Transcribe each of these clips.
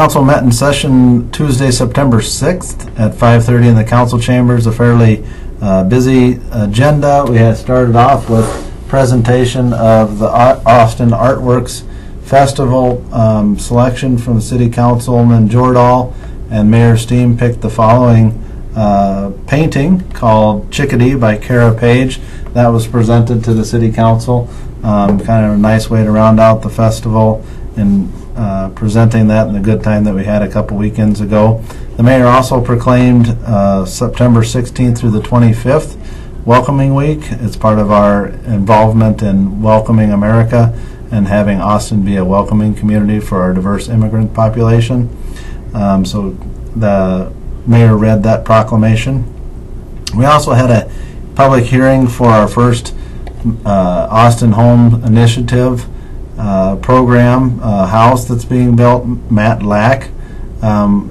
Council met in session Tuesday, September 6th at 5:30 in the council chambers. A fairly busy agenda. We had started off with presentation of the Austin Artworks Festival selection from City Councilman Jordahl, and Mayor Steen picked the following painting called Chickadee by Kara Page. That was presented to the City Council. Kind of a nice way to round out the festival and presenting that in the good time that we had a couple weekends ago. The mayor also proclaimed September 16th through the 25th Welcoming Week. It's part of our involvement in welcoming America and having Austin be a welcoming community for our diverse immigrant population. So the mayor read that proclamation. We also had a public hearing for our first Austin Home Initiative program house that's being built. Matt Lack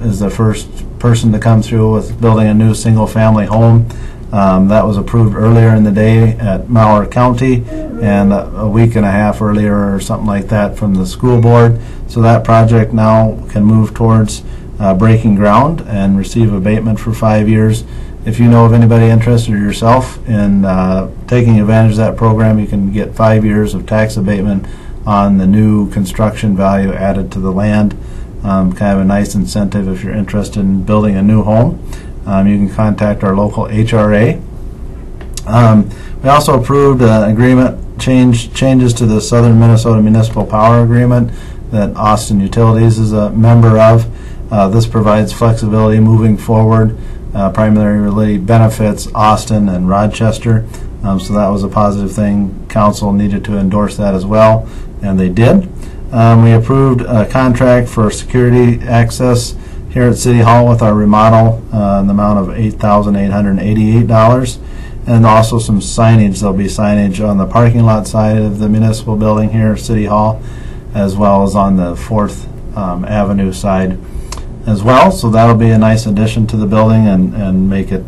is the first person to come through with building a new single-family home. That was approved earlier in the day at Malheur County, and a week and a half earlier or something like that from the school board. So that project now can move towards breaking ground and receive abatement for 5 years. If you know of anybody interested yourself in taking advantage of that program, you can get 5 years of tax abatement on the new construction value added to the land. Kind of a nice incentive if you're interested in building a new home. You can contact our local HRA. We also approved agreement changes to the Southern Minnesota Municipal Power Agreement that Austin Utilities is a member of. This provides flexibility moving forward, primarily benefits Austin and Rochester. So that was a positive thing. Council needed to endorse that as well, and they did. We approved a contract for security access here at City Hall with our remodel in the amount of $8,888, and also some signage. There'll be signage on the parking lot side of the municipal building here at City Hall, as well as on the 4th Avenue side as well. So that'll be a nice addition to the building and make it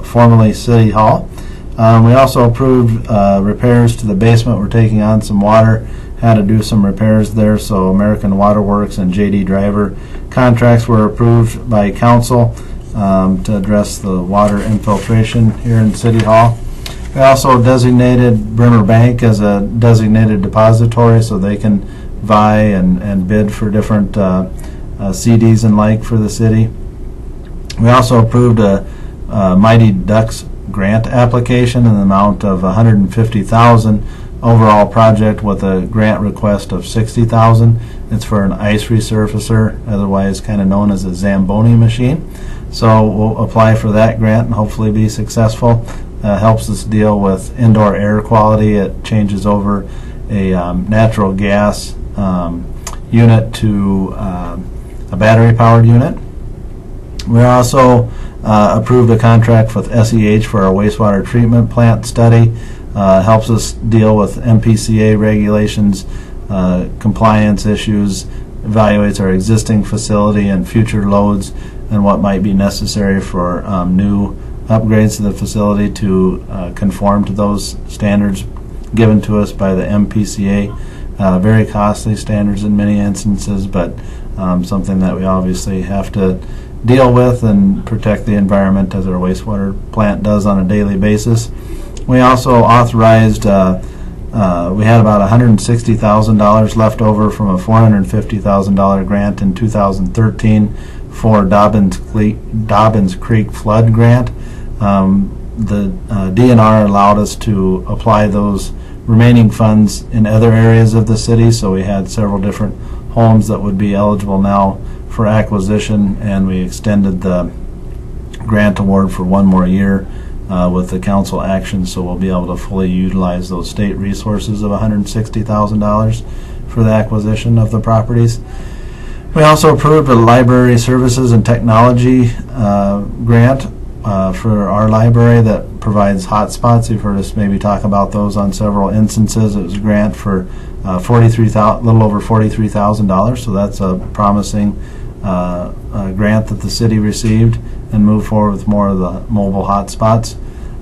formally City Hall. We also approved repairs to the basement. We're taking on some water, had to do some repairs there, so American Water Works and J.D. Driver contracts were approved by council to address the water infiltration here in City Hall. We also designated Bremer Bank as a designated depository so they can vie and bid for different CDs and like for the city. We also approved a Mighty Ducks grant application in the amount of $150,000 overall project with a grant request of $60,000. It's for an ice resurfacer, otherwise kind of known as a Zamboni machine. So we'll apply for that grant and hopefully be successful. Helps us deal with indoor air quality. It changes over a natural gas unit to a battery-powered unit. We also approved a contract with SEH for our wastewater treatment plant study. Helps us deal with MPCA regulations, compliance issues, evaluates our existing facility and future loads and what might be necessary for new upgrades to the facility to conform to those standards given to us by the MPCA. Very costly standards in many instances, but something that we obviously have to deal with and protect the environment as our wastewater plant does on a daily basis. We also authorized, we had about $160,000 left over from a $450,000 grant in 2013 for Dobbins Creek Flood Grant. The DNR allowed us to apply those remaining funds in other areas of the city, so we had several different homes that would be eligible now for acquisition, and we extended the grant award for one more year with the council action, so we'll be able to fully utilize those state resources of $160,000 for the acquisition of the properties. We also approved a library services and technology grant for our library that provides hotspots. You've heard us maybe talk about those on several instances. It was a grant for a little over $43,000, so that's a promising grant that the city received, and move forward with more of the mobile hotspots.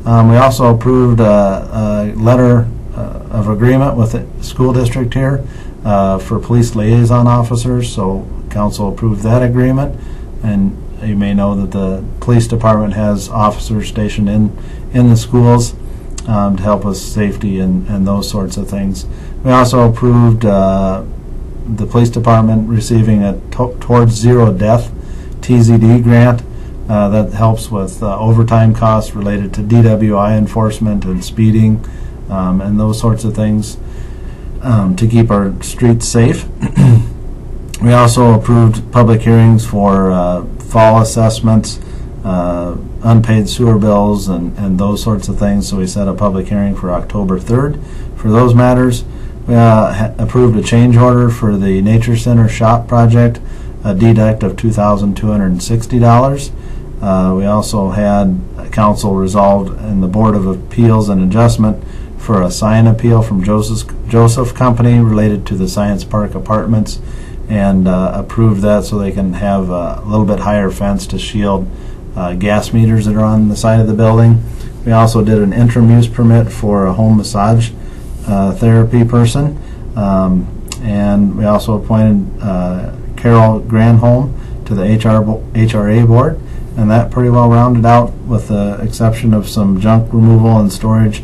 We also approved a letter of agreement with the school district here for police liaison officers. So council approved that agreement. And you may know that the police department has officers stationed in the schools to help with safety and those sorts of things. We also approved the police department receiving a Towards Zero Death TZD grant that helps with overtime costs related to DWI enforcement and speeding and those sorts of things to keep our streets safe. We also approved public hearings for fall assessments, unpaid sewer bills, and those sorts of things. So we set a public hearing for October 3rd for those matters. We approved a change order for the Nature Center shop project, a deduct of $2,260. We also had council resolved in the Board of Appeals and Adjustment for a sign appeal from Joseph Company related to the Science Park Apartments, and approved that so they can have a little bit higher fence to shield gas meters that are on the side of the building. We also did an interim use permit for a home massage therapy person, and we also appointed Carol Granholm to the HRA board, and that pretty well rounded out, with the exception of some junk removal and storage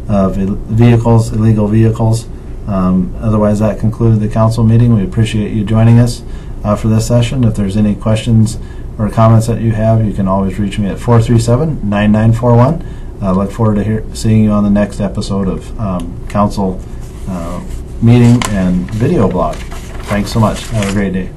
of vehicles, illegal vehicles. Otherwise, that concluded the council meeting. We appreciate you joining us for this session. If there's any questions or comments that you have, you can always reach me at 437-9941. I look forward to seeing you on the next episode of council meeting and video blog. Thanks so much. Have a great day.